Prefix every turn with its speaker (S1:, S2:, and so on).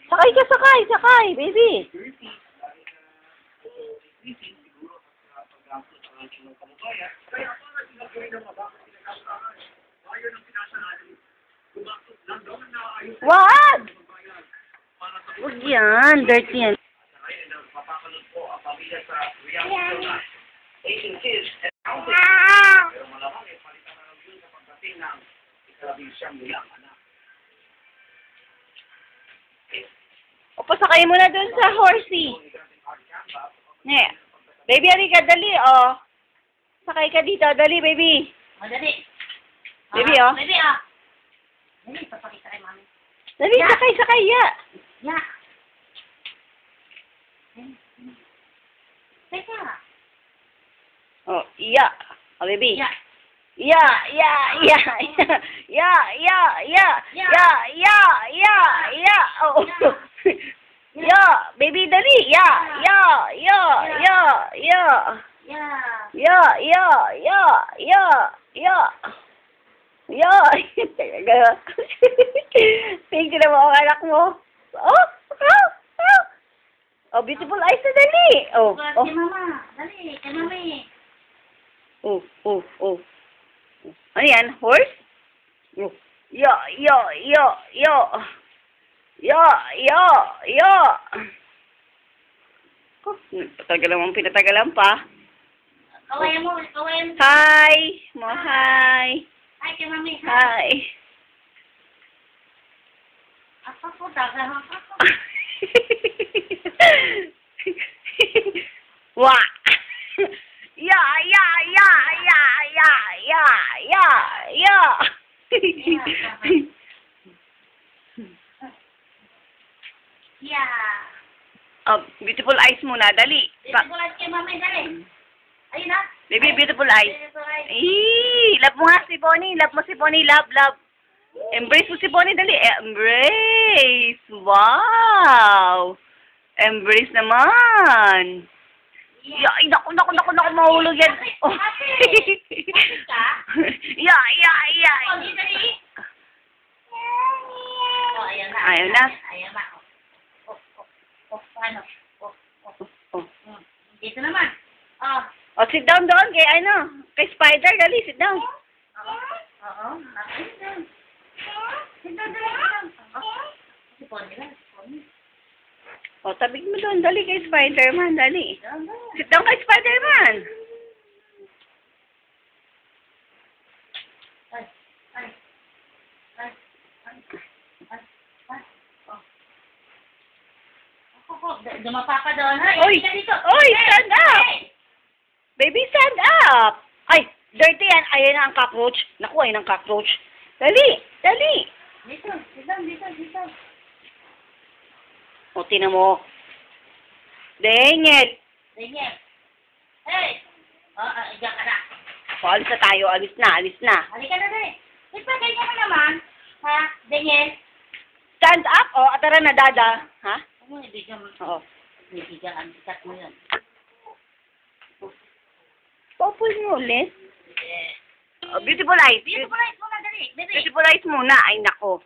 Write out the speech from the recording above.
S1: Sakay ka, sakay, baby. Wag! Wag yan, dirty yan. O, pasakay mo na dun sa horsey. Ne. Baby, halika, dali, oh. Sakay ka dito, dali, baby.
S2: O, dali.
S1: Baby, oh.
S2: Baby, ah. Dali, papakita kay mami.
S1: Dali,
S2: Ya.
S1: sakay, ya.
S2: Ya. Teka.
S1: Oh, iya. Oh, baby.
S2: Ya.
S1: Ya, ya, ya, ya, ya, ya, ya, ya, ya, ya, oh. Ya, baby, dali, ya, ya, ya, ya, ya.
S2: Ya.
S1: Ya, ya, ya, ya, ya. Ya, talaga. Thank you na mo ang anak mo. Oh, oh, oh. Oh, beautiful eyes na dali. Oh,
S2: Kay
S1: oh.
S2: mama. Dali, kay mami.
S1: Oh, oh, oh. Ano yan? Horse? Oh. Ya, ya, ya, ya. Ya, ya, ya. Oh, pinatagalan pa.
S2: Kawayan mo, kawayan mo.
S1: Hi! Mo, hi!
S2: Ay, kay mami.
S1: Hi!
S2: Apa po, daga ako.
S1: Wah! Ya, ya, ya, ya, ya, ya, ya, ya.
S2: Yeah.
S1: Oh, beautiful eyes muna, dali.
S2: Beautiful eyes kay mami, dali. Ayun na.
S1: Baby, beautiful eyes.
S2: Beautiful eyes.
S1: Love mo nga si Bonnie. Love mo si Bonnie. Love, love. Embrace mo si Bonnie, dali. Embrace. Wow. Embrace naman.
S2: Yeah.
S1: Ay, naku, mahulog yan. Oh. Ya, ya, ya.
S2: Oh, dali. Oh, ayan na.
S1: Ayaw na.
S2: Ayan na. Paano?
S1: Oh.
S2: Dito naman. Oh.
S1: Oh, sit down doon kay kay Spider, dali, sit down.
S2: Oo. Sit down. Sit down, dali. Si Pony lang, si Pony.
S1: Oh, tabig mo doon, dali kay Spider-Man, dali.
S2: Down.
S1: Sit down kay Spider-Man.
S2: Ay. Dumapa ka doon, ha?
S1: Oy! Oy, stand up! Baby, stand up! Ay, dirty yan. Ayan na ang cockroach. Naku, ayan ang cockroach. Dali, dali.
S2: Dito, dito.
S1: O, tinan mo. Dengel.
S2: Daniel. Hey! Diyan ka na.
S1: O, alis na tayo. Alis na.
S2: Halika na rin. Ito, ganyan mo naman. Ha? Daniel?
S1: Stand up, o. Atara na, dada. Ha?
S2: Ano, ibigyan mo.
S1: Oo.
S2: Ibigyan ang ikat mo yun.
S1: Papuin mo ulit.
S2: Yeah.
S1: Oh, beautiful eyes.
S2: Beautiful eyes muna, dali. Baby.
S1: Beautiful eyes muna. Ay, nako.